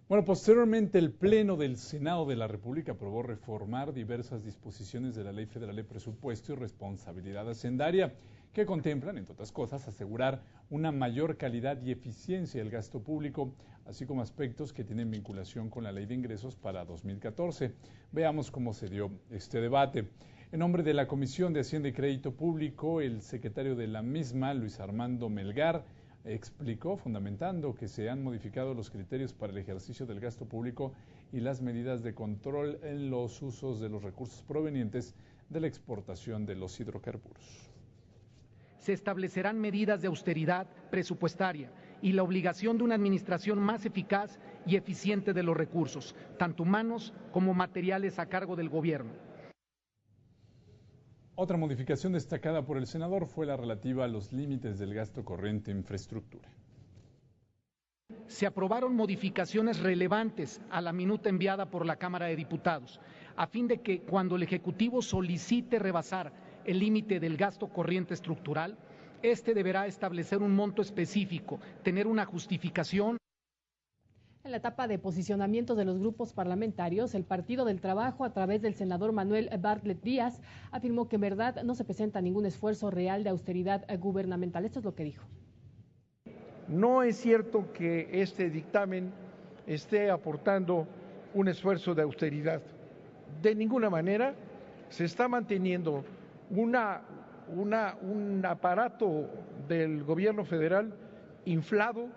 Bueno, posteriormente el Pleno del Senado de la República aprobó reformar diversas disposiciones de la Ley Federal de Presupuesto y Responsabilidad Hacendaria que contemplan, entre otras cosas, asegurar una mayor calidad y eficiencia del gasto público, así como aspectos que tienen vinculación con la Ley de Ingresos para 2014. Veamos cómo se dio este debate. En nombre de la Comisión de Hacienda y Crédito Público, el secretario de la misma, Luis Armando Melgar, explicó, fundamentando que se han modificado los criterios para el ejercicio del gasto público y las medidas de control en los usos de los recursos provenientes de la exportación de los hidrocarburos. Se establecerán medidas de austeridad presupuestaria y la obligación de una administración más eficaz y eficiente de los recursos, tanto humanos como materiales a cargo del gobierno. Otra modificación destacada por el senador fue la relativa a los límites del gasto corriente en infraestructura. Se aprobaron modificaciones relevantes a la minuta enviada por la Cámara de Diputados, a fin de que cuando el Ejecutivo solicite rebasar el límite del gasto corriente estructural, este deberá establecer un monto específico, tener una justificación. En la etapa de posicionamiento de los grupos parlamentarios, el Partido del Trabajo, a través del senador Manuel Bartlett Díaz, afirmó que en verdad no se presenta ningún esfuerzo real de austeridad gubernamental. Esto es lo que dijo. No es cierto que este dictamen esté aportando un esfuerzo de austeridad. De ninguna manera se está manteniendo un aparato del gobierno federal inflado.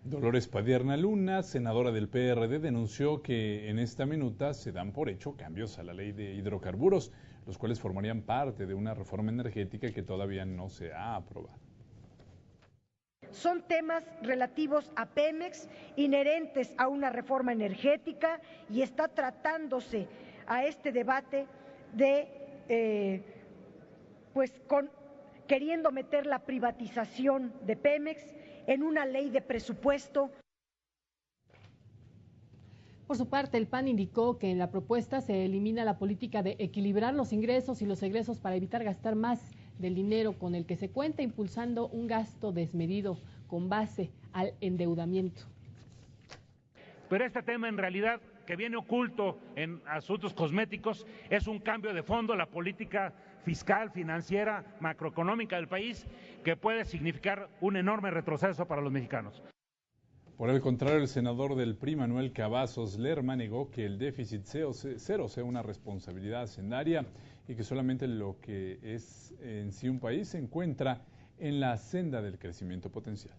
Dolores Padierna Luna, senadora del PRD, denunció que en esta minuta se dan por hecho cambios a la ley de hidrocarburos, los cuales formarían parte de una reforma energética que todavía no se ha aprobado. Son temas relativos a Pemex, inherentes a una reforma energética, y está tratándose a este debate de, queriendo meter la privatización de Pemex en una ley de presupuesto. Por su parte, el PAN indicó que en la propuesta se elimina la política de equilibrar los ingresos y los egresos para evitar gastar más del dinero con el que se cuenta, impulsando un gasto desmedido con base al endeudamiento. Pero este tema en realidad, que viene oculto en asuntos cosméticos, es un cambio de fondo en la política fiscal, financiera, macroeconómica del país, que puede significar un enorme retroceso para los mexicanos. Por el contrario, el senador del PRI, Manuel Cavazos Lerma, negó que el déficit cero sea una responsabilidad hacendaria y que solamente lo que es en sí un país se encuentra en la senda del crecimiento potencial.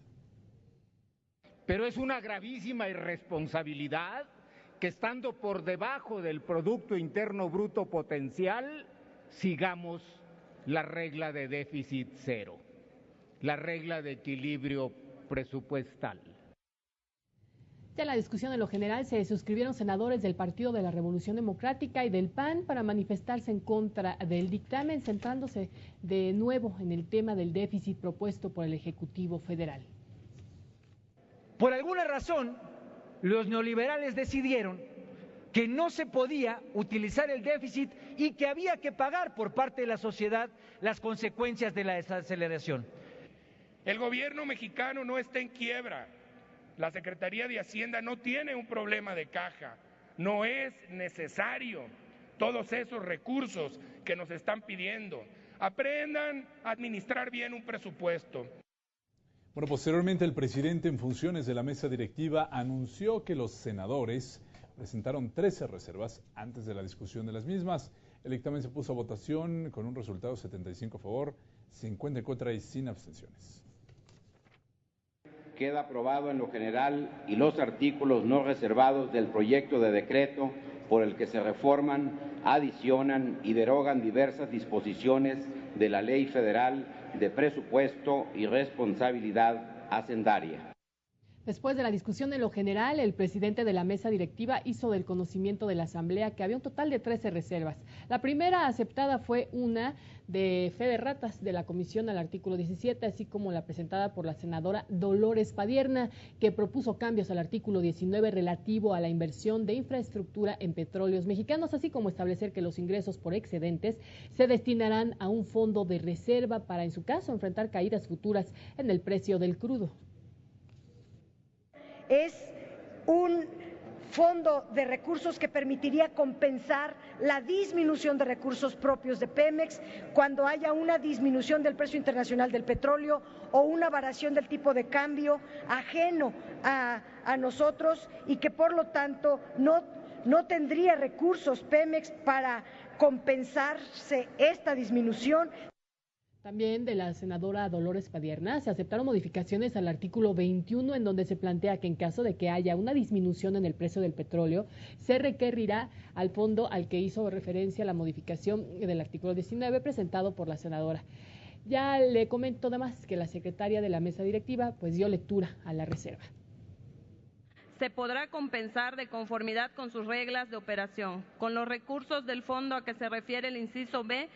Pero es una gravísima irresponsabilidad que, estando por debajo del Producto Interno Bruto potencial, sigamos la regla de déficit cero, la regla de equilibrio presupuestal. Ya en la discusión en lo general se suscribieron senadores del Partido de la Revolución Democrática y del PAN para manifestarse en contra del dictamen, centrándose de nuevo en el tema del déficit propuesto por el Ejecutivo Federal. Por alguna razón, los neoliberales decidieron que no se podía utilizar el déficit y que había que pagar por parte de la sociedad las consecuencias de la desaceleración. El gobierno mexicano no está en quiebra. La Secretaría de Hacienda no tiene un problema de caja. No es necesario todos esos recursos que nos están pidiendo. Aprendan a administrar bien un presupuesto. Bueno, posteriormente el presidente en funciones de la mesa directiva anunció que los senadores presentaron 13 reservas antes de la discusión de las mismas. El dictamen se puso a votación con un resultado 75 a favor, 50 en contra y sin abstenciones. Queda aprobado en lo general y los artículos no reservados del proyecto de decreto por el que se reforman, adicionan y derogan diversas disposiciones de la Ley Federal de Presupuesto y Responsabilidad Hacendaria. Después de la discusión en lo general, el presidente de la mesa directiva hizo del conocimiento de la Asamblea que había un total de 13 reservas. La primera aceptada fue una de fe de ratas de la Comisión al artículo 17, así como la presentada por la senadora Dolores Padierna, que propuso cambios al artículo 19 relativo a la inversión de infraestructura en petróleos mexicanos, así como establecer que los ingresos por excedentes se destinarán a un fondo de reserva para, en su caso, enfrentar caídas futuras en el precio del crudo. Es un fondo de recursos que permitiría compensar la disminución de recursos propios de Pemex cuando haya una disminución del precio internacional del petróleo o una variación del tipo de cambio ajeno a nosotros y que por lo tanto no tendría recursos Pemex para compensarse esta disminución. También de la senadora Dolores Padierna se aceptaron modificaciones al artículo 21 en donde se plantea que en caso de que haya una disminución en el precio del petróleo, se requerirá al fondo al que hizo referencia la modificación del artículo 19 presentado por la senadora. Ya le comento además que la secretaria de la mesa directiva pues dio lectura a la reserva. Se podrá compensar de conformidad con sus reglas de operación, con los recursos del fondo a que se refiere el inciso B.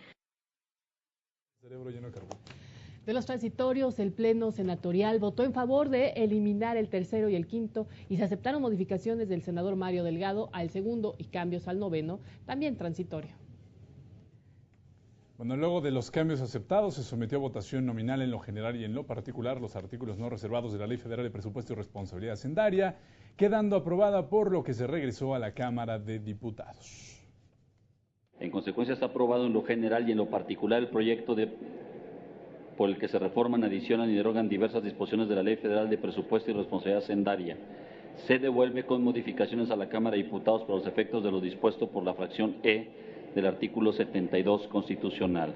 De los transitorios, el Pleno Senatorial votó en favor de eliminar el tercero y el quinto y se aceptaron modificaciones del senador Mario Delgado al segundo y cambios al noveno, también transitorio. Bueno, luego de los cambios aceptados, se sometió a votación nominal en lo general y en lo particular los artículos no reservados de la Ley Federal de Presupuesto y Responsabilidad Hacendaria, quedando aprobada por lo que se regresó a la Cámara de Diputados. En consecuencia, está aprobado en lo general y en lo particular el proyecto por el que se reforman, adicionan y derogan diversas disposiciones de la Ley Federal de Presupuesto y Responsabilidad Hacendaria. Se devuelve con modificaciones a la Cámara de Diputados para los efectos de lo dispuesto por la fracción E del artículo 72 constitucional.